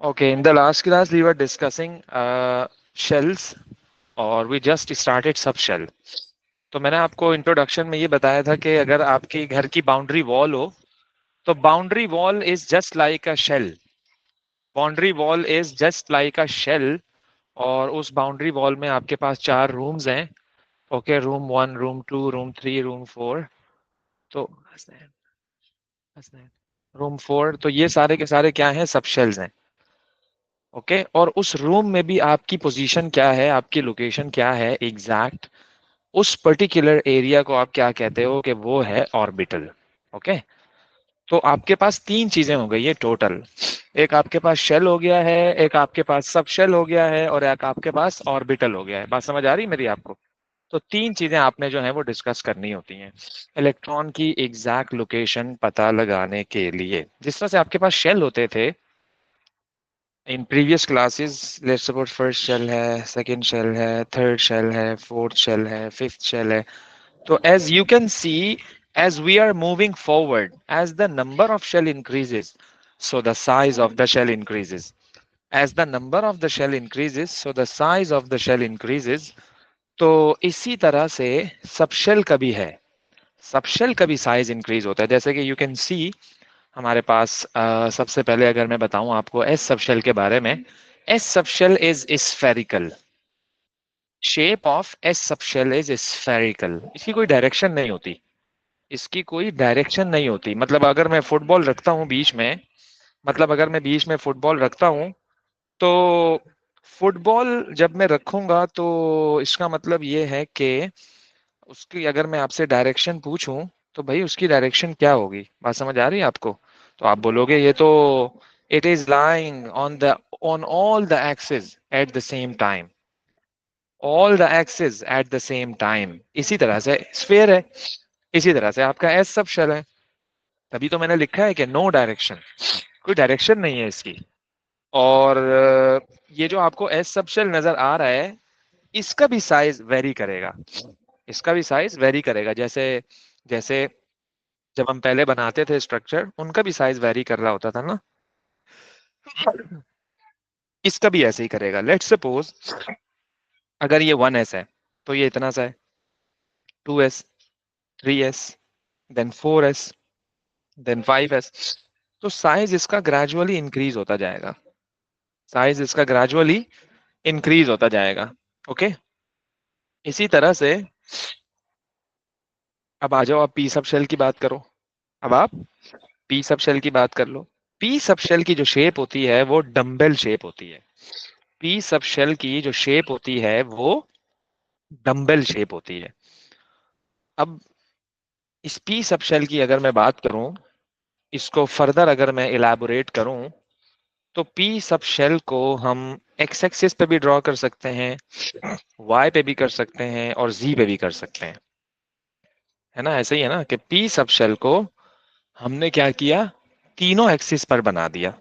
Okay, in the last class we were discussing shells और we just started subshell. तो मैंने आपको introduction में ये बताया था कि अगर आपकी घर की बाउंड्री वॉल हो तो boundary wall is just like a shell. Boundary wall is just like a shell. और उस बाउंड्री वॉल में आपके पास 4 रूम्स हैं. Okay, room 1, room 2, room 3, room 4. तो रूम 4, तो ये सारे के सारे क्या हैं? सब शेल्स हैं. ओके, और उस रूम में भी आपकी पोजीशन क्या है, आपकी लोकेशन क्या है एग्जैक्ट, उस पर्टिकुलर एरिया को आप क्या कहते हो कि वो है ऑर्बिटल. ओके, तो आपके पास 3 चीजें हो गई है टोटल. एक आपके पास शेल हो गया है, एक आपके पास सब शेल हो गया है, और एक आपके पास ऑर्बिटल हो गया है. बात समझ आ रही है मेरी आपको? तो 3 चीजें आपने जो है वो डिस्कस करनी होती हैं इलेक्ट्रॉन की एग्जैक्ट लोकेशन पता लगाने के लिए. जिस तरह से आपके पास शेल होते थे in previous classes, let's suppose first shell है, सेकंड शेल है, थर्ड शेल है, फोर्थ शेल है, फिफ्थ शेल है. तो as you can see, as we are moving forward, as the number of shell increases, so the size of the shell increases. As the number of the shell increases, so the size of the shell increases. तो इसी तरह से subshell का भी है. Subshell का भी size increase होता है. जैसे कि यू कैन सी हमारे पास सबसे पहले अगर मैं बताऊं आपको एस सबशेल के बारे में. S subshell is spherical. Shape of S subshell is spherical. इसकी कोई डायरेक्शन नहीं होती. इसकी कोई डायरेक्शन नहीं होती. मतलब अगर मैं फुटबॉल रखता हूं बीच में, मतलब अगर मैं बीच में फुटबॉल रखता हूं, तो फुटबॉल जब मैं रखूंगा तो इसका मतलब ये है कि उसकी अगर मैं आपसे डायरेक्शन पूछूं तो भाई उसकी डायरेक्शन क्या होगी. बात समझ आ रही है आपको? तो आप बोलोगे ये तो it is lying on all the axis at the same time. All the axis at the same time. इसी तरह से स्फीयर है. इसी तरह से आपका एस सब शेल है. तभी तो मैंने लिखा है कि नो डायरेक्शन. कोई डायरेक्शन नहीं है इसकी. और ये जो आपको एस सब शेल नजर आ रहा है, इसका भी साइज वेरी करेगा. इसका भी साइज वेरी करेगा. जैसे जैसे जब हम पहले बनाते थे स्ट्रक्चर, उनका भी साइज वेरी कर रहा होता था ना. इसका भी ऐसे ही करेगा. लेट्स सपोज अगर ये 1s है तो ये इतना सा है. 2s, 3s, then 4s, then 5s. तो साइज इसका ग्रेजुअली इंक्रीज होता जाएगा. साइज इसका ग्रेजुअली इंक्रीज होता जाएगा. ओके, इसी तरह से अब आ जाओ, आप पी सब शेल की बात करो. अब आप पी सब शेल की बात कर लो. पी सब शेल की जो शेप होती है वो डम्बेल शेप होती है. पी सब शेल की जो शेप होती है वो डम्बेल शेप होती है. अब इस पी सब शेल की अगर मैं बात करूं, इसको फर्दर अगर मैं इलैबोरेट करूं, तो पी सब शेल को हम एक्स एक्सिस पे भी ड्रॉ कर सकते हैं, वाई पे भी कर सकते हैं, और जी पे भी कर सकते हैं. है ना? ऐसे ही है ना कि पी सब शेल को हमने क्या किया, तीनों एक्सिस पर बना दिया.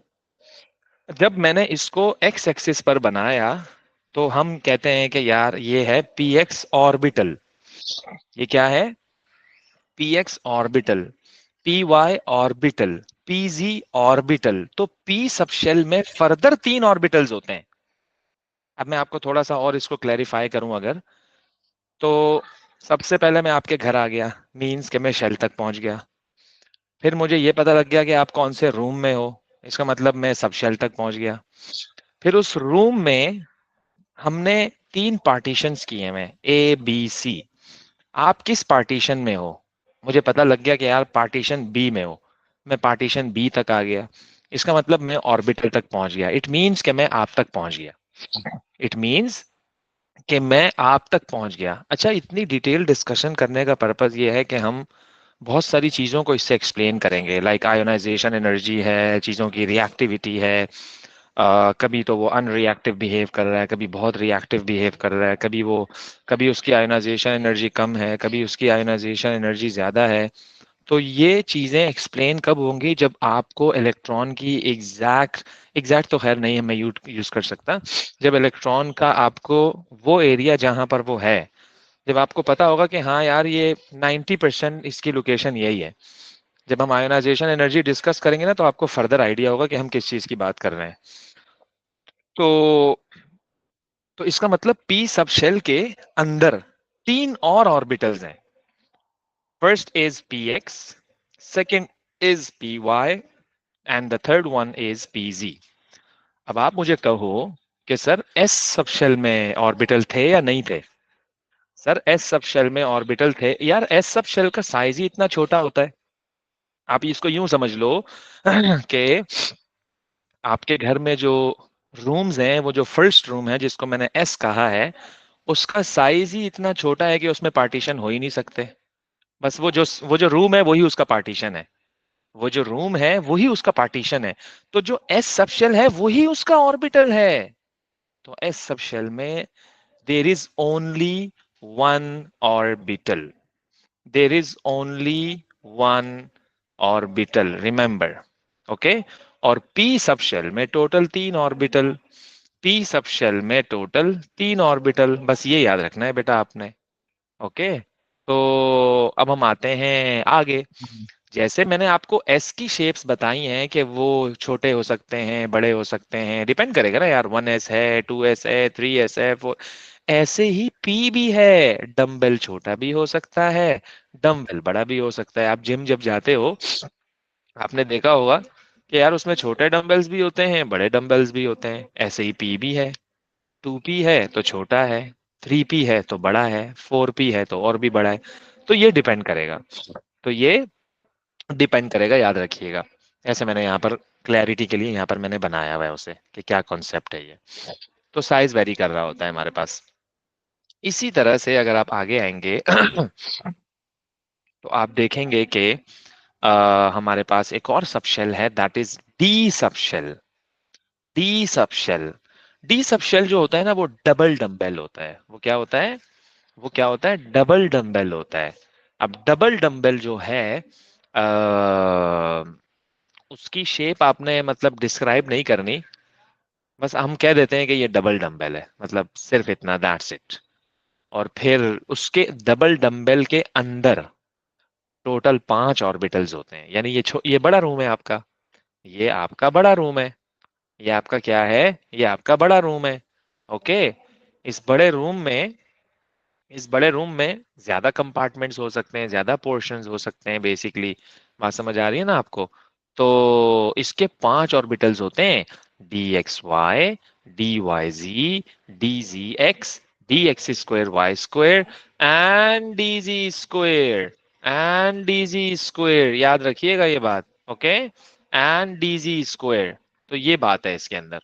जब मैंने इसको एक्स एक्सिस पर बनाया तो हम कहते हैं कि यार ये है पी एक्स ऑर्बिटल. ये क्या है? P x orbital, p y orbital, p z orbital. तो पी सब शेल में फर्दर 3 ऑर्बिटल्स होते हैं. अब मैं आपको थोड़ा सा और इसको क्लैरिफाई करूं अगर, तो सबसे पहले मैं आपके घर आ गया, मींस कि मैं शेल तक पहुंच गया. फिर मुझे ये पता लग गया कि आप कौन से रूम में हो, इसका मतलब मैं सब शेल तक पहुंच गया. फिर उस रूम में हमने 3 पार्टीशंस किए हुए, ए बी सी. आप किस पार्टीशन में हो? मुझे पता लग गया कि यार पार्टीशन बी में हो. मैं पार्टीशन बी तक आ गया. इसका मतलब मैं ऑर्बिटल तक पहुंच गया. इट मींस कि मैं आप तक पहुंच गया. इट मींस कि मैं आप तक पहुंच गया. अच्छा, इतनी डिटेल डिस्कशन करने का पर्पस ये है कि हम बहुत सारी चीज़ों को इससे एक्सप्लेन करेंगे. लाइक आयोनाइजेशन एनर्जी है, चीज़ों की रिएक्टिविटी है. कभी तो वो अनरिएक्टिव बिहेव कर रहा है, कभी बहुत रिएक्टिव बिहेव कर रहा है, कभी उसकी आयोनाइजेशन एनर्जी कम है, कभी उसकी आयोनाइजेशन एनर्जी ज़्यादा है. तो ये चीज़ें एक्सप्लेन कब होंगी? जब आपको इलेक्ट्रॉन की एग्जैक्ट, एग्जैक्ट तो खैर नहीं है मैं यूज कर सकता. जब इलेक्ट्रॉन का आपको वो एरिया जहां पर वो है, जब आपको पता होगा कि हाँ यार ये 90% इसकी लोकेशन यही है, जब हम आयोनाइजेशन एनर्जी डिस्कस करेंगे ना तो आपको फर्दर आइडिया होगा कि हम किस चीज की बात कर रहे हैं। तो इसका मतलब पी सब शेल के अंदर 3 और ऑर्बिटल्स हैं। First is p x, second is p y and the third one is p z. अब आप मुझे कहो कि सर एस सब शेल में ऑर्बिटल थे या नहीं थे? सर एस सब शेल में ऑर्बिटल थे यार। एस सब शेल का साइज ही इतना छोटा होता है। आप इसको यूं समझ लो कि आपके घर में जो रूम्स हैं, वो जो फर्स्ट रूम है जिसको मैंने एस कहा है, उसका साइज ही इतना छोटा है कि उसमें पार्टीशन हो ही नहीं सकते। बस वो जो रूम है वही उसका पार्टीशन है। वो जो रूम है वही उसका पार्टीशन है। तो जो एस सबशेल है वही उसका ऑर्बिटल है। तो एस सबशेल में there is only one orbital. There is only one orbital, remember. Okay. और पी सबशेल में टोटल 3 ऑर्बिटल। पी सबशेल में टोटल 3 ऑर्बिटल, बस ये याद रखना है बेटा आपने। ओके। तो अब हम आते हैं आगे। जैसे मैंने आपको एस की शेप्स बताई हैं कि वो छोटे हो सकते हैं, बड़े हो सकते हैं, डिपेंड करेगा ना यार। 1s है, 2s है, 3s है, 4। ऐसे ही पी भी है। डंबल छोटा भी हो सकता है, डंबल बड़ा भी हो सकता है। आप जिम जब जाते हो, आपने देखा होगा कि यार उसमें छोटे डंबल्स भी होते हैं, बड़े डंबल्स भी होते हैं। ऐसे ही पी भी है। 2p है तो छोटा है, 3p है तो बड़ा है, 4p है तो और भी बड़ा है। तो ये डिपेंड करेगा। तो ये डिपेंड करेगा, याद रखिएगा। ऐसे मैंने यहाँ पर क्लैरिटी के लिए यहाँ पर मैंने बनाया हुआ है उसे कि क्या कॉन्सेप्ट है ये। तो साइज वेरी कर रहा होता है हमारे पास। इसी तरह से अगर आप आगे आएंगे तो आप देखेंगे कि हमारे पास एक और सबशेल है, that is D subshell. D subshell. D subshell जो होता है ना, वो डबल डंबेल होता है। वो क्या होता है? वो क्या होता है? डबल डंबेल होता है। अब डबल डंबेल जो है, उसकी शेप आपने मतलब डिस्क्राइब नहीं करनी। बस हम कह देते हैं कि ये डबल डंबेल है, मतलब सिर्फ इतना, दैट्स इट। और फिर उसके डबल डंबेल के अंदर टोटल 5 ऑर्बिटल्स होते हैं। यानी ये बड़ा रूम है आपका। ये आपका बड़ा रूम है। ये आपका क्या है? ये आपका बड़ा रूम है। ओके। इस बड़े रूम में इस बड़े रूम में ज्यादा कंपार्टमेंट्स हो सकते हैं, ज्यादा पोर्शंस हो सकते हैं बेसिकली। बात समझ आ रही है ना आपको? तो इसके 5 ऑर्बिटल्स होते हैं, d x y, d y z, d z x, d x square Y square and d z square. And d z square, याद रखिएगा ये बात। Okay. And d z square. तो ये बात है इसके अंदर।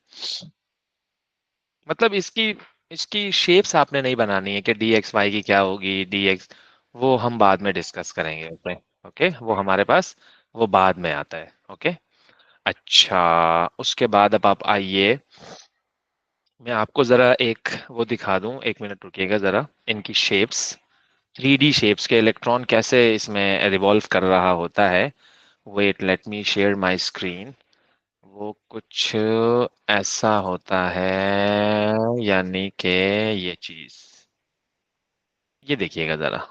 मतलब इसकी इसकी शेप्स आपने नहीं बनानी है कि डी एक्स वाई की क्या होगी, डी एक्स। वो हम बाद में डिस्कस करेंगे उसमें। ओके, वो हमारे पास वो बाद में आता है। ओके। अच्छा, उसके बाद अब आप आइए, मैं आपको जरा एक वो दिखा दूं। 1 मिनट रुकिएगा जरा। इनकी शेप्स, 3D शेप्स के इलेक्ट्रॉन कैसे इसमें रिवॉल्व कर रहा होता है। Wait, let me share my screen. वो कुछ ऐसा होता है, यानी कि ये चीज, ये देखिएगा जरा।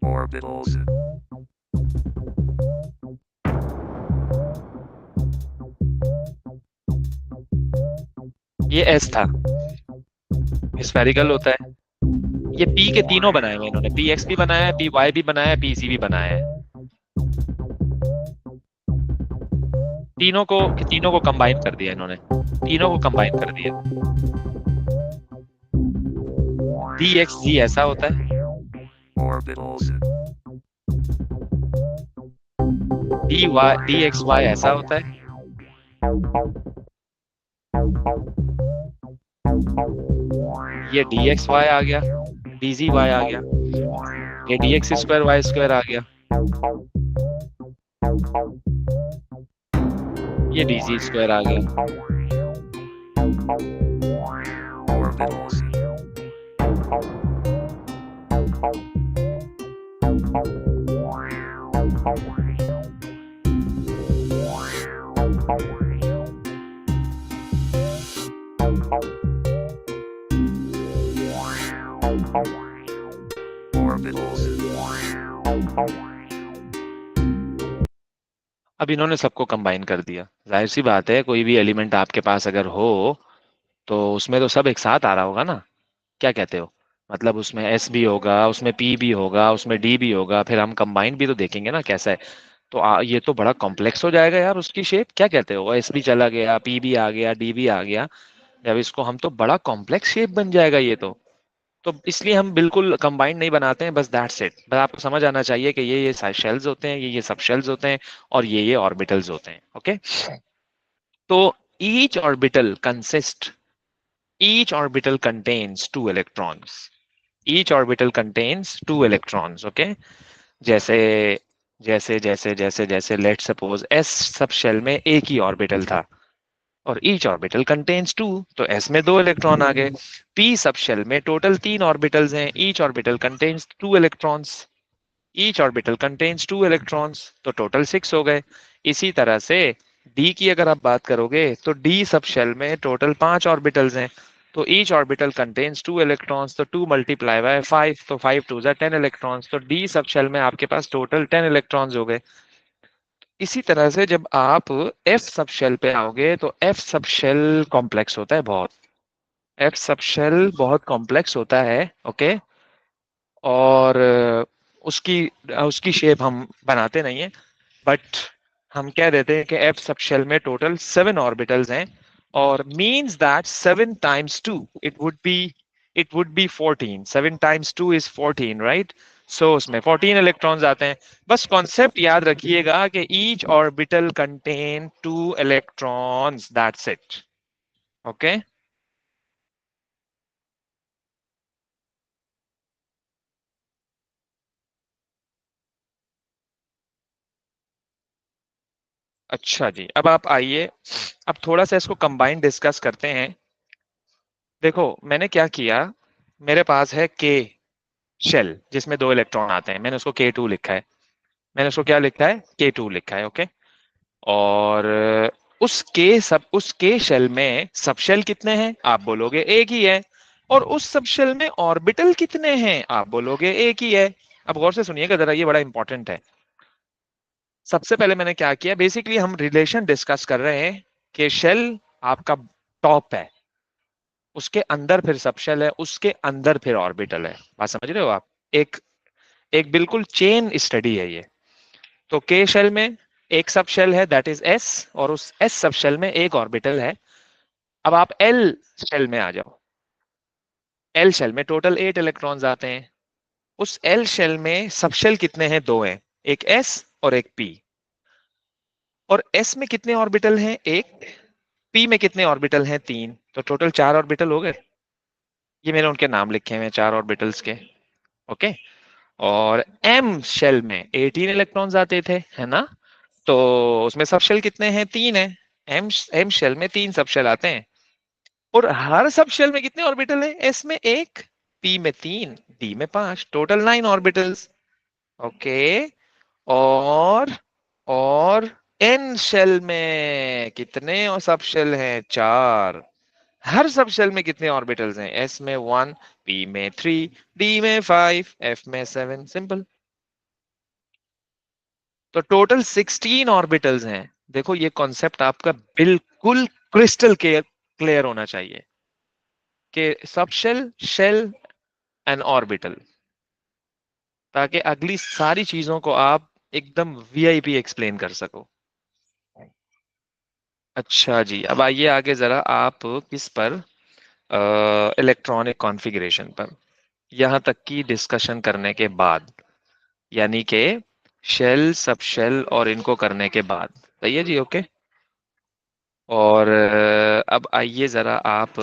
Orbitals. ये एस था, स्फेरिकल होता है। ये पी के तीनों बनाए हुए इन्होंने, पी एक्स भी बनाया है, पी वाई भी बनाया है, पी जी भी बनाया है। तीनों को कंबाइन कर दिया इन्होंने। तीनों को कंबाइन कर दिया। डी एक्स जी ऐसा होता है, Orbitals. डी एक्स वाई ऐसा होता है, ये डी एक्स वाई आ गया, डी जी वाई आ गया, ये D x square Y square आ गया, ये डी जी स्क्वायर आ गया। Orbitals. Orbitals. अब इन्होंने सबको कंबाइन कर दिया। जाहिर सी बात है, कोई भी एलिमेंट आपके पास अगर हो तो उसमें तो सब एक साथ आ रहा होगा ना। क्या कहते हो? मतलब उसमें एस भी होगा, उसमें पी भी होगा, उसमें डी भी होगा, फिर हम कंबाइन भी तो देखेंगे ना कैसा है। तो ये तो बड़ा कॉम्प्लेक्स हो जाएगा यार उसकी शेप। क्या कहते हो? एस भी चला गया, पी भी आ गया, डी भी आ गया। जब इसको हम तो बड़ा कॉम्प्लेक्स शेप बन जाएगा ये तो इसलिए हम बिल्कुल कंबाइंड नहीं बनाते हैं, बस दैट्स इट। बस आपको समझ आना चाहिए कि ये शेल्स होते हैं, ये सब शेल्स होते हैं, और ये ऑर्बिटल्स होते हैं। ओके। तो each orbital consist each orbital contains two electrons. Each orbital contains two electrons. Okay. जैसे जैसे जैसे जैसे जैसे let suppose s sub shell में एक ही ऑर्बिटल था, और ईच ऑर्बिटल कंटेन्स टू, तो s में दो इलेक्ट्रॉन आ गए। p सब शेल में टोटल तीन ऑर्बिटल्स हैं, each orbital contains two electrons. Each orbital contains two electrons, तो टोटल सिक्स हो गए। इसी तरह से d की अगर आप बात करोगे तो d सब शेल में टोटल पांच ऑर्बिटल्स हैं, तो each orbital contains two electrons, तो टू मल्टीप्लाई बाय फाइव, तो फाइव टू जा टेन इलेक्ट्रॉन्स, तो d सब शेल में आपके पास टोटल टेन इलेक्ट्रॉन्स हो गए। इसी तरह से जब आप f सब शेल पे आओगे तो f सब शेल कॉम्प्लेक्स होता है बहुत। f सब शेल बहुत कॉम्प्लेक्स होता है। ओके। और उसकी उसकी शेप हम बनाते नहीं है, बट हम कह देते हैं कि एफ सब शेल में टोटल सेवन ऑर्बिटल्स हैं, और means that seven times two it would be 14। Seven times two is 14, right? So उसमें 14 इलेक्ट्रॉन्स आते हैं। बस कॉन्सेप्ट याद रखिएगा कि each orbital contain two electrons, that's it. Okay. अच्छा जी, अब आप आइए, अब थोड़ा सा इसको कंबाइन डिस्कस करते हैं। देखो मैंने क्या किया, मेरे पास है के शेल जिसमें दो इलेक्ट्रॉन आते हैं, मैंने उसको K2 लिखा है। मैंने उसको क्या लिखा है? K2 लिखा है। ओके। और उस के शेल में सब शेल कितने हैं? आप बोलोगे एक ही है। और उस सब शेल में ऑर्बिटल कितने हैं? आप बोलोगे एक ही है। अब गौर से सुनिएगा जरा, ये बड़ा इंपॉर्टेंट है। सबसे पहले मैंने क्या किया, बेसिकली हम रिलेशन डिस्कस कर रहे हैं कि शेल आपका टॉप है, उसके अंदर फिर सबशेल है, उसके अंदर फिर ऑर्बिटल है। बात समझ रहे हो आप? एक एक बिल्कुल चेन स्टडी है ये। तो के शेल में एक सब शेल है, दैट इज एस, और उस एस सब शेल में एक ऑर्बिटल है। अब आप एल शेल में आ जाओ। एल शेल में टोटल एट इलेक्ट्रॉन्स आते हैं। उस एल शेल में सब शेल कितने हैं? दो हैं, एक एस और एक पी। और एस में कितने ऑर्बिटल हैं? एक। पी में कितने ऑर्बिटल हैं? तीन। तो टोटल चार ऑर्बिटल हो गए। ये मैंने उनके नाम लिखे हुए हैं चार ऑर्बिटल्स के। ओके। और एम शेल में 18 इलेक्ट्रॉन्स आते थे, है ना? तो उसमें सब शेल कितने हैं? तीन है। एम एम शेल में तीन सब शेल आते हैं। और हर सब शेल में कितने ऑर्बिटल हैं? एस में एक, पी में तीन, डी में पांच, टोटल नाइन ऑर्बिटल्स। ओके। और और एन शेल में कितने और सब शेल हैं? चार। हर सब शेल में कितने ऑर्बिटल्स हैं? एस में वन, पी में थ्री, डी में फाइव, एफ में सेवन। सिंपल। तो टोटल 16 ऑर्बिटल्स हैं। देखो ये कॉन्सेप्ट आपका बिल्कुल क्रिस्टल क्लियर होना चाहिए कि सब शेल, शेल एंड ऑर्बिटल, ताकि अगली सारी चीजों को आप एकदम वीआईपी एक्सप्लेन कर सको। अच्छा जी, अब आइए आगे जरा, आप किस पर? इलेक्ट्रॉनिक कॉन्फ़िगरेशन पर। यहां तक की डिस्कशन करने के बाद, यानी कि शेल, सब शेल और इनको करने के बाद, सही है जी? ओके। और अब आइए जरा आप,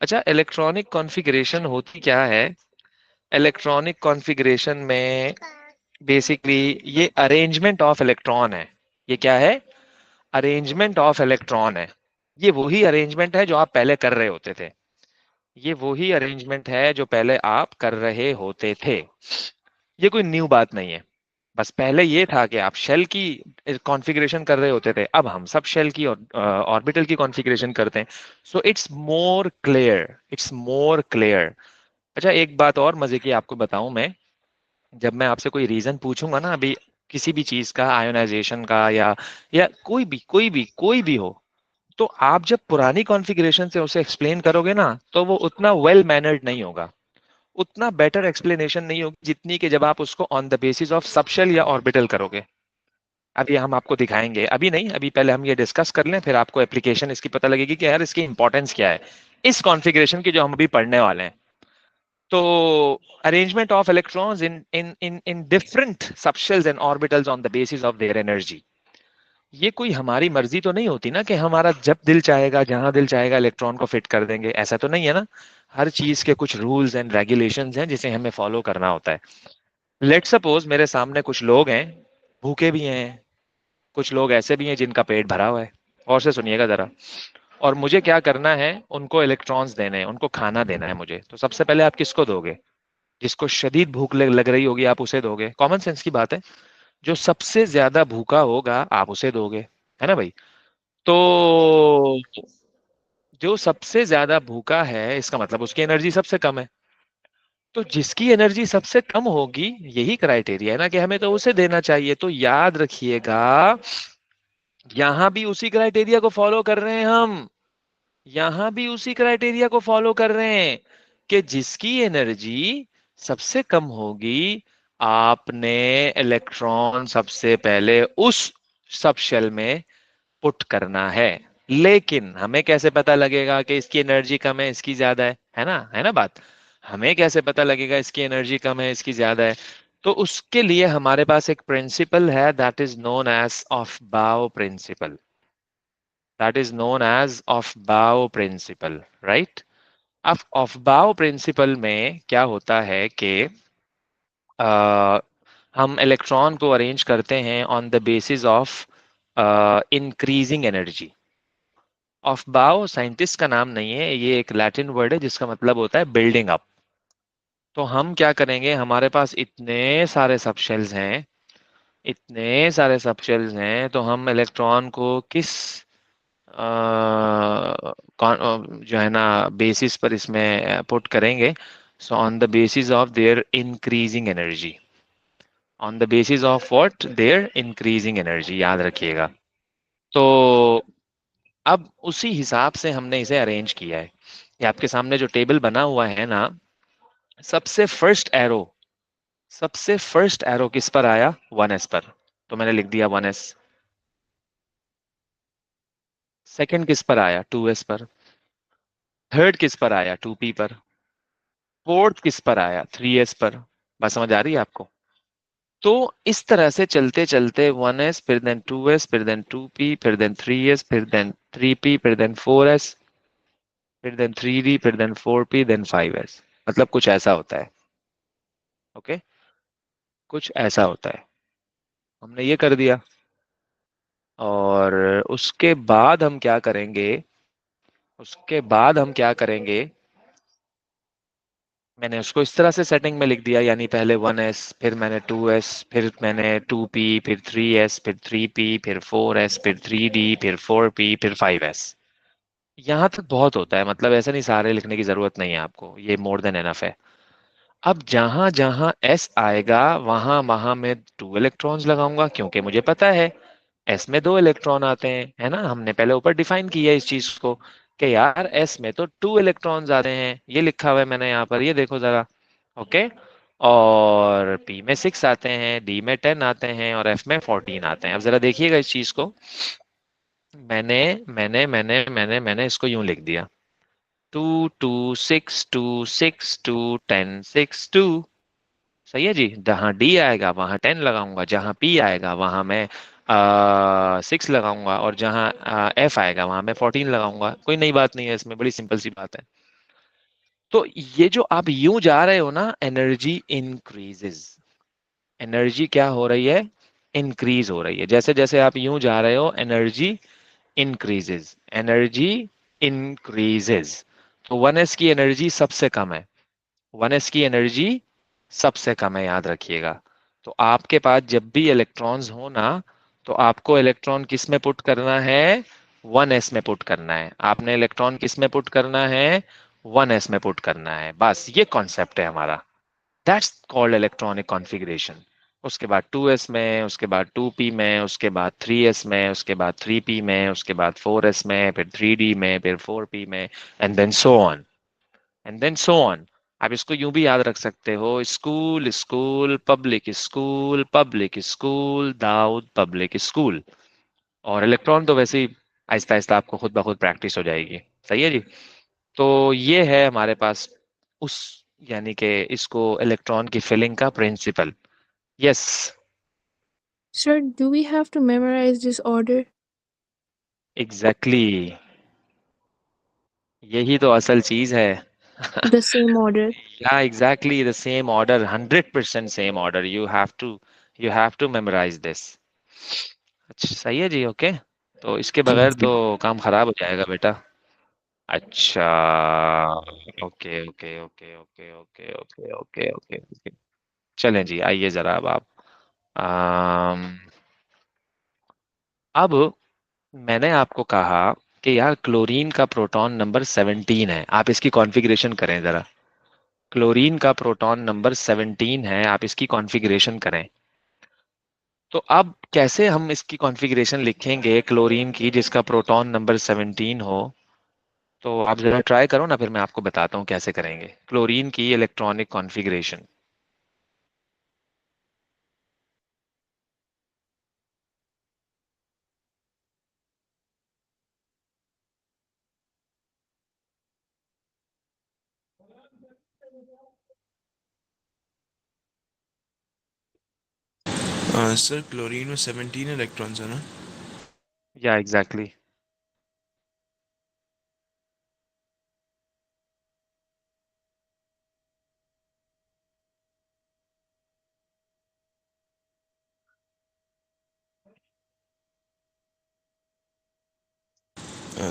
अच्छा इलेक्ट्रॉनिक कॉन्फ़िगरेशन होती क्या है? इलेक्ट्रॉनिक कॉन्फ़िगरेशन में बेसिकली ये अरेंजमेंट ऑफ इलेक्ट्रॉन है। ये क्या है? अरेंजमेंट ऑफ इलेक्ट्रॉन है। ये वही अरेंजमेंट है जो आप पहले कर रहे होते थे। ये वही अरेंजमेंट है जो पहले आप कर रहे होते थे। ये कोई न्यू बात नहीं है। बस पहले ये था कि आप शेल की कॉन्फ़िगरेशन कर रहे होते थे, अब हम सब शेल की और ऑर्बिटल की कॉन्फ़िगरेशन करते हैं। So it's more clear, it's more clear. अच्छा, एक बात और मजे की आपको बताऊं मैं, जब मैं आपसे कोई रीजन पूछूंगा ना अभी किसी भी चीज का, आयोनाइजेशन का या कोई भी हो, तो आप जब पुरानी कॉन्फ़िगरेशन से उसे एक्सप्लेन करोगे ना, तो वो उतना वेल मैनर्ड नहीं होगा, उतना बेटर एक्सप्लेनेशन नहीं होगी जितनी कि जब आप उसको on the basis of subshell या ऑर्बिटल करोगे। अभी हम आपको दिखाएंगे, अभी नहीं, अभी पहले हम ये डिस्कस कर लें, फिर आपको एप्लीकेशन इसकी पता लगेगी कि यार इसकी इंपॉर्टेंस क्या है इस कॉन्फ़िगरेशन की जो हम अभी पढ़ने वाले हैं। तो arrangement of electrons in different subshells and orbitals on the basis of their energy, ये कोई हमारी मर्जी तो नहीं होती ना कि हमारा जब दिल चाहेगा जहां दिल चाहेगा इलेक्ट्रॉन को फिट कर देंगे, ऐसा तो नहीं है ना। हर चीज के कुछ रूल्स एंड रेगुलेशंस हैं जिसे हमें फॉलो करना होता है। लेट सपोज मेरे सामने कुछ लोग हैं, भूखे भी हैं, कुछ लोग ऐसे भी हैं जिनका पेट भरा हुआ है, और से सुनिएगा जरा, और मुझे क्या करना है, उनको इलेक्ट्रॉन्स देने हैं, उनको खाना देना है मुझे, तो सबसे पहले आप किसको दोगे? जिसको शदीद भूख लग रही होगी आप उसे दोगे, कॉमन सेंस की बात है। जो सबसे ज्यादा भूखा होगा आप उसे दोगे, है ना भाई? तो जो सबसे ज्यादा भूखा है इसका मतलब उसकी एनर्जी सबसे कम है, तो जिसकी एनर्जी सबसे कम होगी, यही क्राइटेरिया है ना कि हमें तो उसे देना चाहिए। तो याद रखिएगा, यहां भी उसी क्राइटेरिया को फॉलो कर रहे हैं हम, यहां भी उसी क्राइटेरिया को फॉलो कर रहे हैं कि जिसकी एनर्जी सबसे कम होगी, आपने इलेक्ट्रॉन सबसे पहले उस सब शेल में पुट करना है। लेकिन हमें कैसे पता लगेगा कि इसकी एनर्जी कम है इसकी ज्यादा है ना बात? हमें कैसे पता लगेगा इसकी एनर्जी कम है इसकी ज्यादा है? तो उसके लिए हमारे पास एक प्रिंसिपल है, that is known as Aufbau principle, that is known as Aufbau principle, right? अब ऑफ बाओ प्रिंसिपल में क्या होता है कि हम इलेक्ट्रॉन को अरेंज करते हैं on the basis of increasing energy. Of बाओ साइंटिस्ट का नाम नहीं है, ये एक लैटिन वर्ड है जिसका मतलब होता है बिल्डिंग अप। तो हम क्या करेंगे, हमारे पास इतने सारे सबशेल्स हैं, इतने सारे सबशेल्स हैं, तो हम इलेक्ट्रॉन को किस जो है ना बेसिस पर इसमें पुट करेंगे? So on the basis of their increasing energy, on the basis of what? Their increasing energy, याद रखिएगा। तो अब उसी हिसाब से हमने इसे अरेंज किया है। ये आपके सामने जो टेबल बना हुआ है ना, सबसे फर्स्ट एरो, सबसे फर्स्ट एरो किस पर आया? 1s पर, तो मैंने लिख दिया 1s। सेकंड किस पर आया? 2s पर। थर्ड किस पर आया? 2p पर। फोर्थ किस पर आया? 3s पर। बात समझ आ रही है आपको? तो इस तरह से चलते चलते 1s, फिर देन 2s, फिर देन 2p, फिर देन 3s, फिर देन 3p, फिर देन 4s, फिर देन 3d, फिर देन 4p, देन 5s। मतलब कुछ ऐसा होता है, ओके? कुछ ऐसा होता है। हमने ये कर दिया, और उसके बाद हम क्या करेंगे? उसके बाद हम क्या करेंगे? मैंने उसको इस तरह से सेटिंग में लिख दिया, यानी पहले 1s, फिर मैंने 2s, फिर मैंने 2p, फिर 3s, फिर 3p, फिर 4s, फिर 3d, फिर 4p, फिर 5s। यहाँ तक बहुत होता है, मतलब ऐसा नहीं सारे लिखने की जरूरत नहीं है आपको, ये मोर देन एनफ है। अब जहां जहां s आएगा वहां वहां मैं 2 इलेक्ट्रॉन्स लगाऊंगा, क्योंकि मुझे पता है एस में 2 इलेक्ट्रॉन आते हैं, है ना? हमने पहले ऊपर डिफाइन किया है इस चीज को कि यार एस में तो 2 इलेक्ट्रॉन्स आते हैं, ये लिखा हुआ है मैंने यहाँ पर, ये देखो जरा, ओके? और पी में 6 आते हैं, डी में 10 आते हैं, और एफ में 14 आते हैं। अब जरा देखिएगा इस चीज को, मैंने मैंने इसको यूं लिख दिया, 2 2 6 2 6 2 10 6 2। सही है जी। जहां डी आएगा वहां 10 लगाऊंगा, जहां पी आएगा वहां मैं 6 लगाऊंगा, और जहां एफ आएगा वहां मैं 14 लगाऊंगा। कोई नई बात नहीं है इसमें, बड़ी सिंपल सी बात है। तो ये जो आप यूं जा रहे हो ना, एनर्जी इंक्रीजेस, एनर्जी क्या हो रही है? इंक्रीज हो रही है। जैसे जैसे आप यूं जा रहे हो एनर्जी इंक्रीजेस, एनर्जी इंक्रीजेस। तो 1s की एनर्जी सबसे कम है, 1s की एनर्जी सबसे कम है, याद रखिएगा। तो आपके पास जब भी इलेक्ट्रॉन्स हो ना, तो आपको इलेक्ट्रॉन किस में पुट करना है? 1s में पुट करना है। आपने इलेक्ट्रॉन किस में पुट करना है? 1s में पुट करना है, बस ये कॉन्सेप्ट है हमारा। That's called electronic configuration. उसके बाद 2s में, उसके बाद 2p में, उसके बाद 3s में, उसके बाद 3p में, उसके बाद 4s में, फिर 3d में, फिर 4p में, and then so on, and then so on. आप इसको यूं भी याद रख सकते हो, school school public school Dawood public school. और इलेक्ट्रॉन तो वैसे ही आहिस्ता आहिस्ता आपको खुद ब खुद प्रैक्टिस हो जाएगी। सही है जी। तो ये है हमारे पास उस, यानी कि इसको इलेक्ट्रॉन की फिलिंग का principle. Yes, Sir, do we have to memorize this order? Exactly, यही तो असल चीज है। The same order. या exactly the same order, 100% same order, you have to memorize this. अच्छा सही है जी, ओके। तो इसके बगैर तो काम खराब हो जाएगा बेटा। अच्छा, okay okay okay okay okay okay okay okay okay. चलें जी, आइए जरा अम, अब मैंने आपको कहा कि यार क्लोरीन का प्रोटॉन नंबर 17 है, आप इसकी कॉन्फ़िगरेशन करें जरा। क्लोरीन का प्रोटॉन नंबर 17 है, आप इसकी कॉन्फ़िगरेशन करें। तो अब कैसे हम इसकी कॉन्फ़िगरेशन लिखेंगे क्लोरीन की जिसका प्रोटॉन नंबर 17 हो? तो आप जरा ट्राई करो ना, फिर मैं आपको बताता हूँ कैसे करेंगे क्लोरीन की इलेक्ट्रॉनिक कॉन्फ़िगरेशन। सर क्लोरीन में 17 इलेक्ट्रॉन्स है ना? या एग्जैक्टली।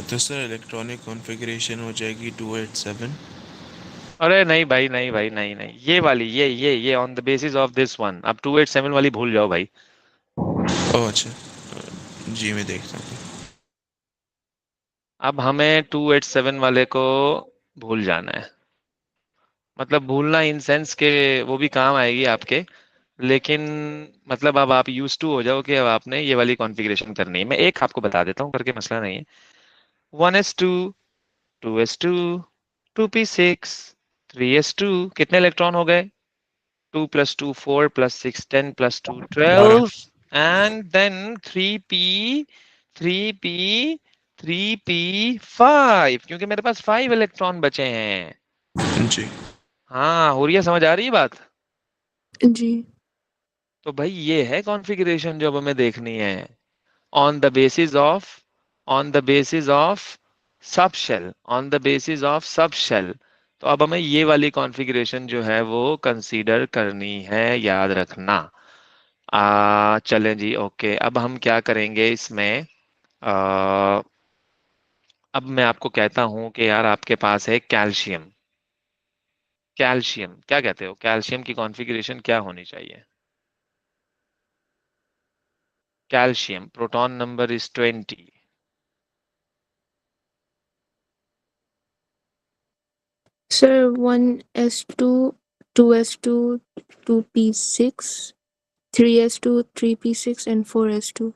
तो सर इलेक्ट्रॉनिक कॉन्फ़िगरेशन हो जाएगी 287। अरे नहीं भाई, नहीं भाई, नहीं नहीं, ये वाली, ये on the basis of this one, अब 287 वाली भूल जाओ भाई। ओह अच्छा। जी मैं देखता हूँ। अब हमें 287 वाले को भूल जाना है। मतलब भूलना इन सेंस के वो भी काम आएगी आपके, लेकिन मतलब अब आप यूज टू हो जाओ कि अब आपने ये वाली कॉन्फ़िगरेशन करनी है। मैं एक आपको बता देता हूँ करके, मसला नहीं है। 1s2, 2s2, 2p6, 3s2, कितने इलेक्ट्रॉन हो गए? 2 + 2 4 + 6 10 + 2 12। 12, एंड देन 3p 3p 5, क्योंकि मेरे पास 5 इलेक्ट्रॉन बचे हैं। जी। हाँ, हो रही है, समझ आ रही है बात? जी। तो भाई ये है कॉन्फ़िगरेशन जो अब हमें देखनी है, on the basis of, on the basis of subshell, on the basis of subshell. तो अब हमें ये वाली कॉन्फ़िगरेशन जो है वो कंसीडर करनी है, याद रखना। चलें जी, ओके। अब हम क्या करेंगे इसमें? आ, अब मैं आपको कहता हूं कि यार आपके पास है कैल्शियम। कैल्शियम क्या कहते हो, कैल्शियम की कॉन्फ़िगरेशन क्या होनी चाहिए? Calcium proton number is 20। Sir, 1s2, 2s2, 2p6, 3s2, 3p6, and 4s2.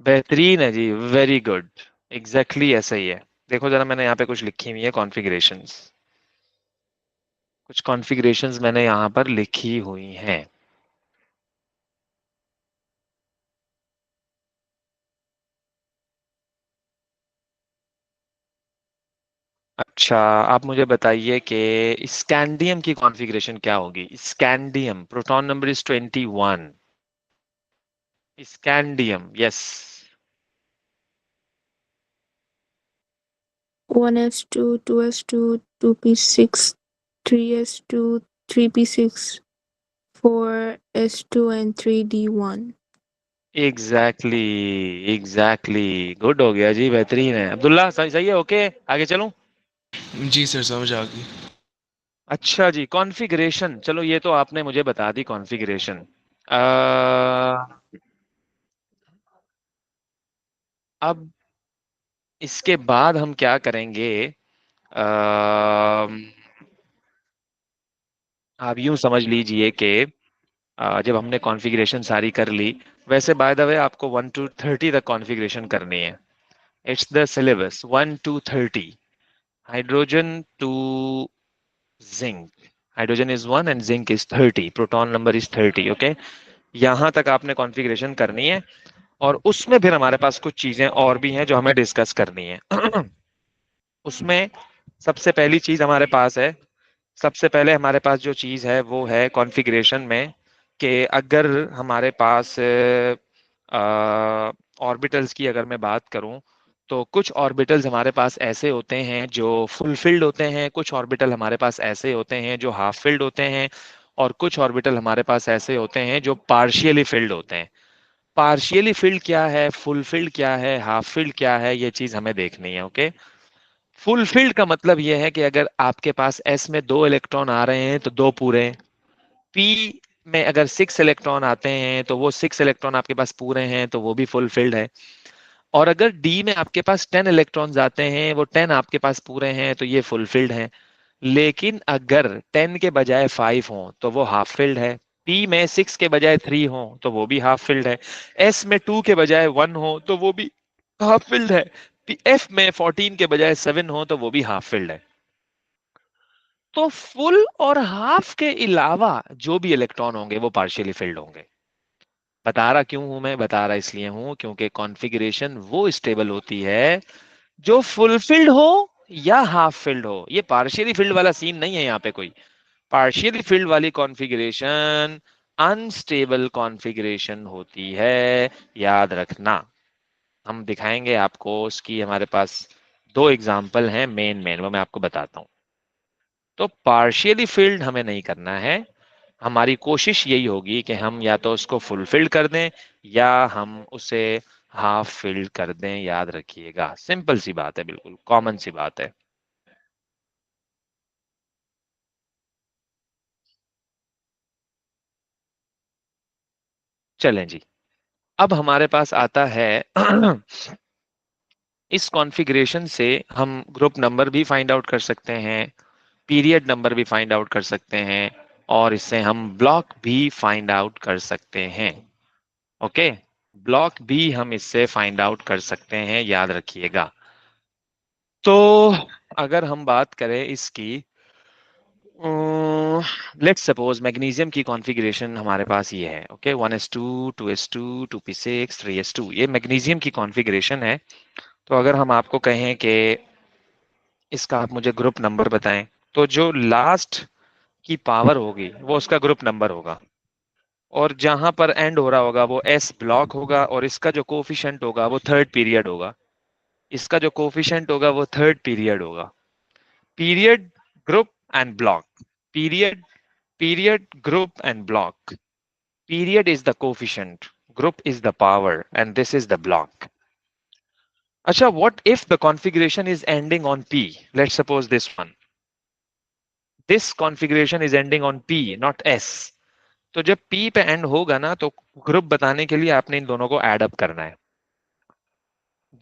बेहतरीन है जी, वेरी गुड। एग्जैक्टली ऐसा ही है। देखो जरा, मैंने यहाँ पे कुछ लिखी हुई है कॉन्फ़िगरेशंस, कुछ कॉन्फ़िगरेशंस मैंने यहाँ पर लिखी हुई हैं। अच्छा, आप मुझे बताइए कि स्कैंडियम की कॉन्फ़िगरेशन क्या होगी? Scandium proton number is 21। Scandium, yes. 1s2, 2s2, 2p6, 3s2, 3p6, 4s2, and 3d1. Exactly, exactly, good हो गया जी, बेहतरीन है अब्दुल्ला, सही सही है, ओके। आगे चलूं? जी सर समझ आ गई। अच्छा जी, कॉन्फ़िगरेशन, चलो ये तो आपने मुझे बता दी कॉन्फ़िगरेशन। अब इसके बाद हम क्या करेंगे? आप यूं समझ लीजिए कि जब हमने कॉन्फ़िगरेशन सारी कर ली, वैसे बाय द वे आपको 1 to 30 तक कॉन्फ़िगरेशन करनी है। It's the syllabus 1 to 30। Hydrogen to zinc, hydrogen is 1 and zinc is 30, proton number is 30। Okay, यहां तक आपने कॉन्फ़िगरेशन करनी है और उसमें फिर हमारे पास कुछ चीजें और भी हैं जो हमें डिस्कस करनी है। उसमें सबसे पहली चीज हमारे पास है, सबसे पहले हमारे पास जो चीज है वो है कॉन्फ़िगरेशन में कि अगर हमारे पास ऑर्बिटल्स की अगर मैं बात करूं, तो कुछ ऑर्बिटल्स हमारे पास ऐसे होते हैं जो फुलफिल्ड होते हैं, कुछ ऑर्बिटल हमारे पास ऐसे होते हैं जो हाफ फिल्ड होते हैं, और कुछ ऑर्बिटल हमारे पास ऐसे होते हैं जो पार्शियली फिल्ड होते हैं। पार्शियली फिल्ड क्या है, फुलफिल्ड क्या है, हाफ फिल्ड क्या है, ये चीज हमें देखनी है। ओके, फुलफिल्ड का मतलब यह है कि अगर आपके पास एस में 2 इलेक्ट्रॉन आ रहे हैं तो 2 पूरे, पी में अगर 6 इलेक्ट्रॉन आते हैं तो वो 6 इलेक्ट्रॉन आपके पास पूरे हैं, तो वो भी फुलफिल्ड है। और अगर डी में आपके पास 10 इलेक्ट्रॉन्स आते हैं, वो 10 आपके पास पूरे हैं, तो ये फुलफिल्ड है। लेकिन अगर 10 के बजाय 5 हो तो वो हाफ फिल्ड है। पी में 6 के बजाय 3 हो तो वो भी हाफ फिल्ड है। एस में 2 के बजाय 1 हो तो वो भी हाफ फिल्ड है। एफ में 14 के बजाय 7 हो तो वो भी हाफ फिल्ड है। तो फुल और हाफ के अलावा जो भी इलेक्ट्रॉन होंगे वो पार्शियली फिल्ड होंगे। बता रहा क्यों हूं मैं, बता रहा इसलिए हूं क्योंकि कॉन्फ़िगरेशन वो स्टेबल होती है जो फुलफिल्ड हो या हाफ फिल्ड हो। ये पार्शियली फिल्ड वाला सीन नहीं है यहाँ पे कोई। पार्शियली फिल्ड वाली कॉन्फ़िगरेशन अनस्टेबल कॉन्फ़िगरेशन होती है, याद रखना। हम दिखाएंगे आपको, उसकी हमारे पास 2 एग्जाम्पल हैं मेन वो मैं आपको बताता हूँ। तो पार्शियली फिल्ड हमें नहीं करना है, हमारी कोशिश यही होगी कि हम या तो उसको फुलफिल्ड कर दें या हम उसे हाफ फिल्ड कर दें। याद रखिएगा, सिंपल सी बात है, बिल्कुल कॉमन सी बात है। चलें जी, अब हमारे पास आता है इस कॉन्फ़िगरेशन से हम ग्रुप नंबर भी फाइंड आउट कर सकते हैं, पीरियड नंबर भी फाइंड आउट कर सकते हैं, और इससे हम ब्लॉक भी फाइंड आउट कर सकते हैं। ओके, ब्लॉक भी हम इससे फाइंड आउट कर सकते हैं, याद रखिएगा। तो अगर हम बात करें इसकी, लेट्स सपोज मैग्नीशियम की कॉन्फ़िगरेशन हमारे पास ये है। Okay, 1s2 2s2 2p6 3s2, ये मैग्नीशियम की कॉन्फ़िगरेशन है। तो अगर हम आपको कहें कि इसका आप मुझे ग्रुप नंबर बताएं, तो जो लास्ट की पावर होगी वो उसका ग्रुप नंबर होगा, और जहां पर एंड हो रहा होगा वो एस ब्लॉक होगा, और इसका जो कोफिशिएंट होगा वो थर्ड पीरियड होगा। इसका जो कोफिशिएंट होगा वो थर्ड पीरियड होगा। Period, group and block, period, period, group and block. Period is the coefficient, group is the power, and this is the block. Acha, what if the configuration is ending on P? Let's suppose this one. This configuration is ending on P, not S. तो जब P पे and होगा ना, तो group बताने के लिए आपने इन दोनों को एड अप करना है।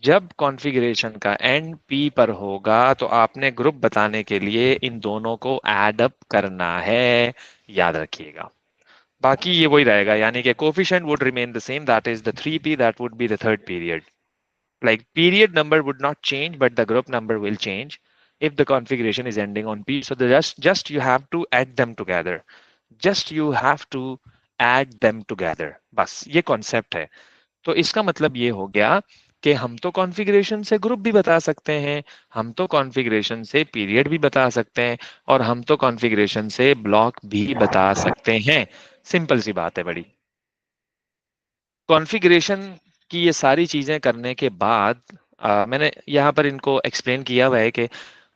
जब कॉन्फ़िगरेशन का एंड P पर होगा तो आपने ग्रुप बताने के लिए इन दोनों को एड अप करना है, याद रखिएगा। बाकी ये वही रहेगा, यानी कि coefficient would remain the same, that is the 3p, that would be the third period. Like period number would not change, but the group number will change if the configuration is ending on P. So just you have to add them together. Just you have to add them together. बस ये concept है। तो इसका मतलब ये हो गया कि हम तो कॉन्फ़िगरेशन से ग्रुप भी बता सकते हैं, हम तो कॉन्फ़िगरेशन से पीरियड भी बता सकते हैं, और हम तो कॉन्फ़िगरेशन से ब्लॉक भी बता सकते हैं। सिंपल सी बात है बड़ी। कॉन्फ़िगरेशन की ये सारी चीजें करने के बाद मैंने यहाँ पर इनको एक्सप्लेन किया हुआ है कि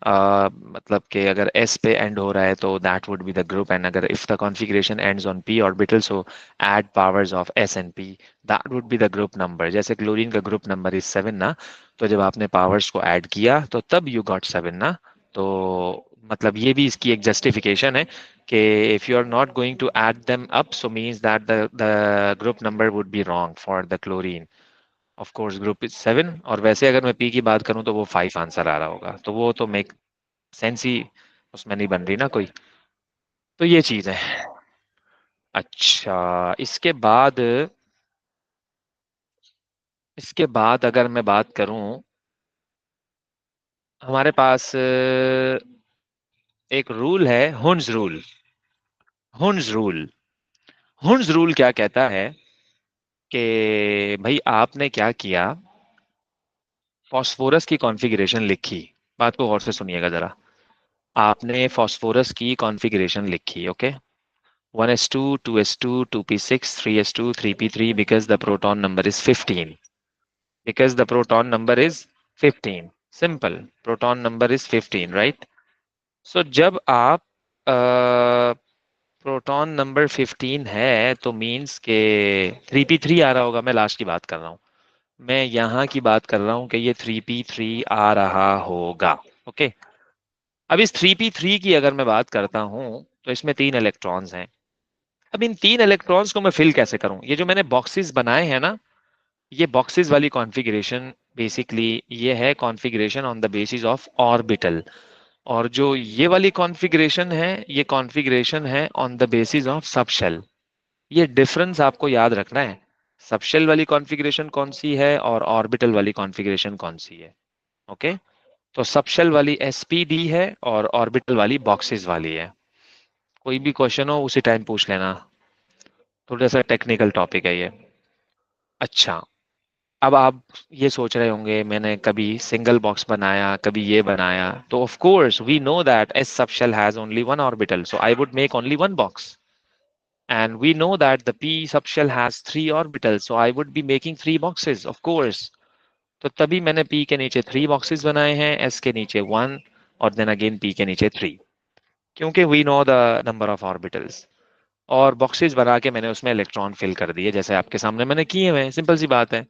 मतलब कि अगर S पे एंड हो रहा है तो that would be the group, and अगर if the configuration ends on P orbital, so add powers of S and P, that would be the group number. जैसे क्लोरीन का ग्रुप नंबर इज 7 ना, तो जब आपने पावर्स को add किया तो तब यू गॉट 7 ना। तो मतलब ये भी इसकी एक जस्टिफिकेशन है कि if you are not going to add them up, so means that the group number would be wrong for the chlorine. Of course group is 7, और वैसे अगर मैं P की बात करूं तो वो 5 आंसर आ रहा होगा, तो वो तो मेक सेंस ही उसमें नहीं बन रही ना कोई। तो ये चीज है। अच्छा, इसके बाद अगर मैं बात करूं, हमारे पास एक रूल है, Hund's rule. Hund's rule Hund's rule क्या कहता है कि भाई आपने क्या किया, फास्फोरस की कॉन्फ़िगरेशन लिखी। बात को गौर से सुनिएगा जरा। आपने फास्फोरस की कॉन्फ़िगरेशन लिखी, okay. 1s2 2s2 2p6 3s2 3p3 because the proton number is 15, because the proton number is 15, simple, proton number is 15, right? So जब आप प्रोटॉन नंबर 15 है तो मींस के 3p3 आ रहा होगा। मैं लास्ट की बात कर रहा हूँ, मैं यहाँ की बात कर रहा हूँ कि ये 3p3 आ रहा होगा, ओके। अब इस 3p3 की अगर मैं बात करता हूँ तो इसमें 3 इलेक्ट्रॉन्स हैं। अब इन 3 इलेक्ट्रॉन्स को मैं फिल कैसे करूं? ये जो मैंने बॉक्सेस बनाए हैं ना, ये बॉक्सेस वाली कॉन्फ़िगरेशन बेसिकली ये है configuration on the basis of orbital. और जो ये वाली कॉन्फ़िगरेशन है, ये कॉन्फ़िगरेशन है on the basis of subshell. ये डिफरेंस आपको याद रखना है, सबशेल वाली कॉन्फ़िगरेशन कौन सी है और ऑर्बिटल वाली कॉन्फ़िगरेशन कौन सी है, ओके। तो सबशेल वाली एसपीडी है और ऑर्बिटल वाली बॉक्सेस वाली है। कोई भी क्वेश्चन हो उसी टाइम पूछ लेना, थोड़ा सा टेक्निकल टॉपिक है ये। अच्छा, अब आप ये सोच रहे होंगे मैंने कभी सिंगल बॉक्स बनाया, कभी ये बनाया। तो of course we know that s subshell has only one orbital, so I would make only one box. And we know that the p subshell has 3 orbitals, so I would be making 3 boxes, of course. तो तभी मैंने p के नीचे 3 boxes बनाए हैं, s के नीचे 1 और then again p के नीचे 3, क्योंकि we know the number of orbitals। और बॉक्सेस बना के मैंने उसमें इलेक्ट्रॉन फिल कर दिए जैसे आपके सामने मैंने किए हुए हैं, सिंपल सी बात है।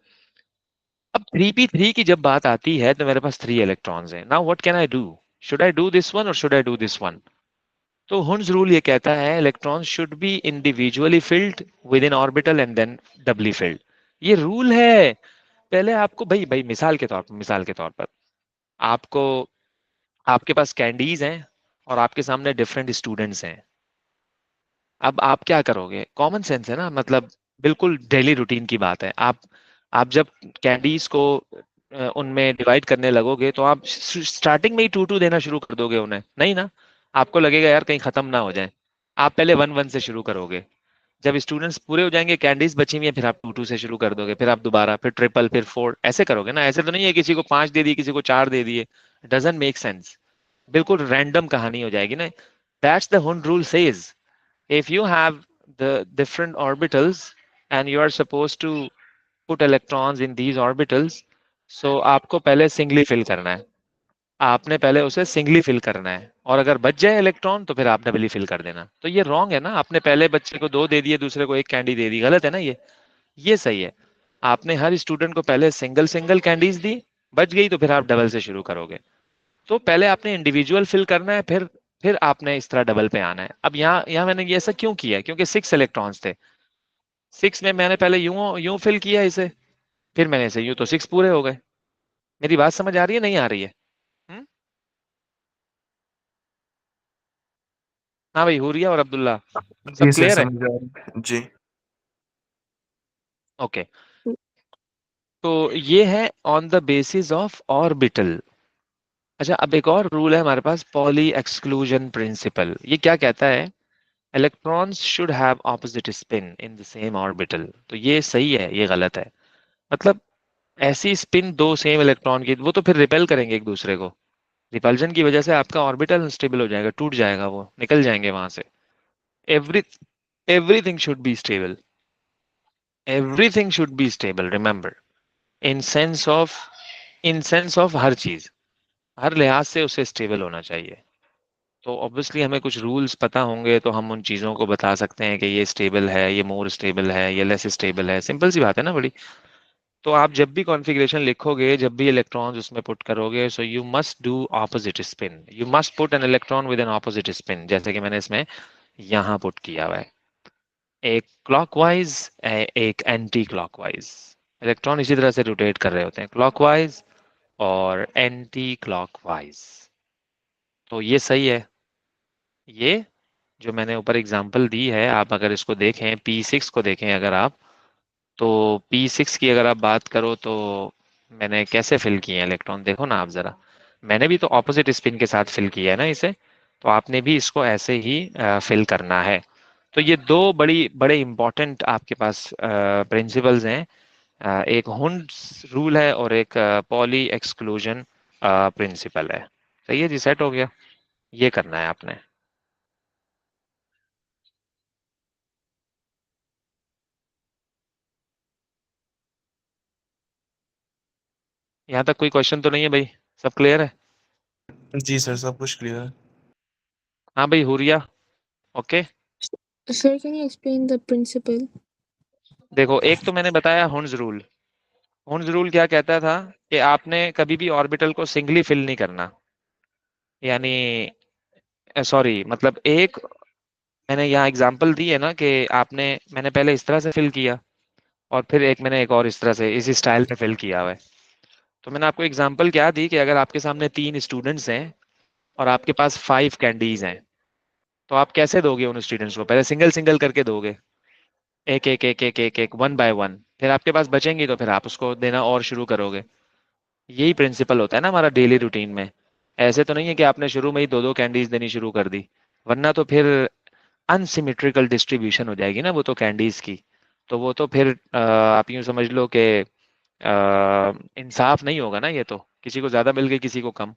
अब 3p3 की जब बात आती है तो मेरे पास 3 इलेक्ट्रॉन्स हैं। Now what can I do? Should I do this one और should I do this one? तो हुन्स रूल ये कहता है electrons should be individually filled with in orbital and then doubly filled. ये रूल है। पहले आपको भाई भाई मिसाल के तौर पर आपको, आपके पास कैंडीज हैं और आपके सामने डिफरेंट स्टूडेंट्स हैं। अब आप क्या करोगे? कॉमन सेंस है ना, मतलब बिल्कुल डेली रूटीन की बात है। आप जब कैंडीज को उनमें डिवाइड करने लगोगे तो आप स्टार्टिंग में ही 2 2 देना शुरू कर दोगे उन्हें? नहीं ना, आपको लगेगा यार कहीं खत्म ना हो जाए। आप पहले 1 1 से शुरू करोगे। जब स्टूडेंट्स पूरे हो जाएंगे, कैंडीज बची हुई है, फिर आप 2 2 से शुरू कर दोगे, फिर आप दोबारा, फिर ट्रिपल, फिर 4, ऐसे करोगे ना। ऐसे तो नहीं है किसी को 5 दे दिए, किसी को 4 दे दिए। डजंट मेक सेंस, बिल्कुल रैंडम कहानी हो जाएगी ना। दैट्स द हुन rule says, if you have the different orbitals and you are supposed to put electrons in these orbitals, so आपको पहले सिंगली फिल करना है। आपने पहले उसे सिंगली फिल करना है और अगर बच जाए इलेक्ट्रॉन तो फिर आप डबली फिल कर देना। तो ये रॉन्ग है ना, आपने पहले बच्चे को 2 दे दिए, दूसरे को 1 कैंडी दे दी, गलत है ना ये सही है। आपने हर स्टूडेंट को पहले सिंगल सिंगल कैंडीज दी, बच गई तो फिर आप डबल से शुरू करोगे। तो पहले आपने इंडिविजुअल फिल करना है, फिर आपने इस तरह डबल पे आना है। अब यहाँ यहाँ मैंने ये ऐसा क्यों किया? क्योंकि 6 इलेक्ट्रॉन्स थे। 6 में मैंने पहले यूं यूं फिल किया इसे, फिर मैंने इसे यूं, तो 6 पूरे हो गए। मेरी बात समझ आ रही है नहीं आ रही है? हम्म? हाँ भाई, हुरिया और अब्दुल्ला सब जी सर, क्लियर है? समझ आ रहा है जी। ओके। तो ये है on the basis of orbital. अच्छा, अब एक और रूल है हमारे पास, पॉली एक्सक्लूजन प्रिंसिपल। ये क्या कहता है? Electrons should have opposite spin in the same orbital. तो ये सही है, ये गलत है? मतलब ऐसी स्पिन दो सेम इलेक्ट्रॉन की, वो तो फिर रिपेल करेंगे एक दूसरे को। रिपल्जन की वजह से आपका ऑर्बिटल अनस्टेबल हो जाएगा, टूट जाएगा, वो निकल जाएंगे वहां से। Every everything should be stable, everything should be stable, remember. In sense of, in sense of her चीज, हर लिहाज से उसे स्टेबल होना चाहिए। तो ऑब्वियसली हमें कुछ रूल्स पता होंगे तो हम उन चीज़ों को बता सकते हैं कि ये स्टेबल है, ये मोर स्टेबल है, ये लेस स्टेबल है। सिंपल सी बात है ना बड़ी। तो आप जब भी कॉन्फ़िगरेशन लिखोगे, जब भी इलेक्ट्रॉन्स उसमें पुट करोगे, so you must do opposite spin. You must put an electron with an opposite spin, जैसे कि मैंने इसमें यहाँ पुट किया हुआ है। एक क्लॉकवाइज, एक एंटी क्लॉकवाइज। इलेक्ट्रॉन इसी तरह से रोटेट कर रहे होते हैं, क्लॉकवाइज और एंटी क्लॉकवाइज। तो ये सही है। ये जो मैंने ऊपर एग्जांपल दी है, आप अगर इसको देखें, P6 को देखें अगर आप, तो P6 की अगर आप बात करो तो मैंने कैसे फिल किए हैं इलेक्ट्रॉन, देखो ना आप जरा। मैंने भी तो ऑपोजिट स्पिन के साथ फिल किया है ना इसे, तो आपने भी इसको ऐसे ही फिल करना है। तो ये दो बड़े इंपॉर्टेंट आपके पास प्रिंसिपल्स हैं। एक हुंड्स रूल है और एक पॉली एक्सक्लूजन प्रिंसिपल है। सही है जी, सेट हो गया। ये करना है आपने। यहाँ तक कोई क्वेश्चन तो नहीं है भाई, सब क्लियर है? जी सर, सब कुछ क्लियर है। हाँ भाई, Huriya, okay. Sir, can you explain the principle? देखो, एक तो मैंने बताया हुंड्स रूल। हुंड्स रूल क्या कहता था कि आपने कभी भी ऑर्बिटल को सिंगली फिल नहीं करना। यानी सॉरी, मतलब एक, मैंने यहाँ एग्जांपल दी है ना कि आपने, मैंने पहले इस तरह से फिल किया और फिर मैंने एक और इस तरह से इसी स्टाइल में फिल किया हुआ है। तो मैंने आपको एग्जांपल क्या दी कि अगर आपके सामने 3 स्टूडेंट्स हैं और आपके पास 5 कैंडीज हैं, तो आप कैसे दोगे उन स्टूडेंट्स को? पहले सिंगल सिंगल करके दोगे, एक एक एक एक एक एक, वन बाय वन। फिर आपके पास बचेंगी तो फिर आप उसको देना और शुरू करोगे। यही प्रिंसिपल होता है ना हमारा डेली रूटीन में। ऐसे तो नहीं है कि आपने शुरू में ही दो दो कैंडीज देनी शुरू कर दी, वरना तो फिर अनसिमेट्रिकल डिस्ट्रीब्यूशन हो जाएगी ना वो तो कैंडीज की। तो वो तो फिर आप यूं समझ लो कि इंसाफ नहीं होगा ना, ये तो किसी को ज्यादा मिल गई किसी को कम।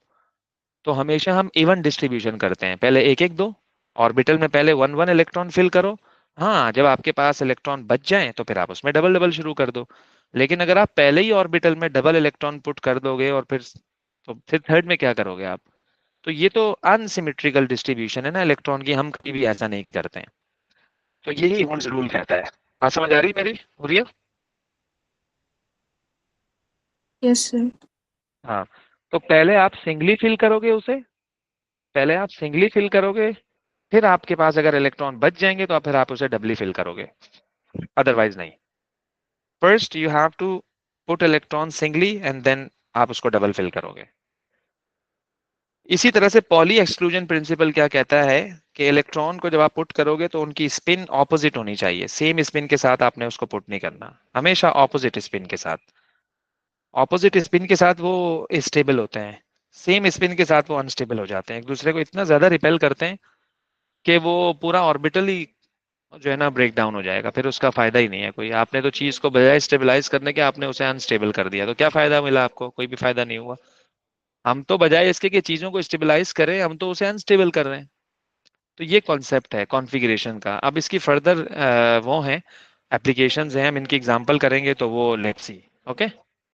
तो हमेशा हम इवन डिस्ट्रीब्यूशन करते हैं, पहले एक एक दो, ऑर्बिटल में पहले वन वन इलेक्ट्रॉन फिल करो। हाँ, जब आपके पास इलेक्ट्रॉन बच जाएं तो फिर आप उसमें डबल डबल शुरू कर दो। लेकिन अगर आप पहले ही ऑर्बिटल में डबल इलेक्ट्रॉन पुट कर दोगे और फिर, तो फिर थर्ड में क्या करोगे आप? तो ये तो अनसिमेट्रिकल डिस्ट्रीब्यूशन है ना इलेक्ट्रॉन की, हम कभी भी ऐसा नहीं करते हैं। तो यही हुंड्स रूल कहता है। बात समझ आ रही मेरी, हो रही है? Yes, sir. हाँ, तो पहले आप सिंगली फिल करोगे उसे, पहले आप सिंगली फिल करोगे, फिर आपके पास अगर इलेक्ट्रॉन बच जाएंगे तो फिर आप उसे डबली फिल करोगे, अदरवाइज नहीं। First you have to put electron singly and then आप उसको डबल फिल करोगे। इसी तरह से पॉली एक्सक्लूजन प्रिंसिपल क्या कहता है कि इलेक्ट्रॉन को जब आप पुट करोगे तो उनकी स्पिन ऑपोजिट होनी चाहिए, सेम स्पिन के साथ आपने उसको पुट नहीं करना, हमेशा ऑपोजिट स्पिन के साथ। ऑपोजिट स्पिन के साथ वो स्टेबल होते हैं, सेम स्पिन के साथ वो अनस्टेबल हो जाते हैं, एक दूसरे को इतना ज्यादा रिपेल करते हैं कि वो पूरा ऑर्बिटल ही जो है ना ब्रेक डाउन हो जाएगा, फिर उसका फायदा ही नहीं है कोई। आपने तो चीज को बजाय स्टेबलाइज करने के आपने उसे अनस्टेबल कर दिया, तो क्या फायदा मिला आपको? कोई भी फायदा नहीं हुआ। हम तो बजाय इसके कि चीजों को स्टेबलाइज करें, हम तो उसे अनस्टेबल कर रहे हैं। तो ये कॉन्सेप्ट है कॉन्फ़िगरेशन का। अब इसकी फर्दर वो है एप्लीकेशंस हैं, हम इनकी एग्जांपल करेंगे तो वो लेट्स सी। ओके।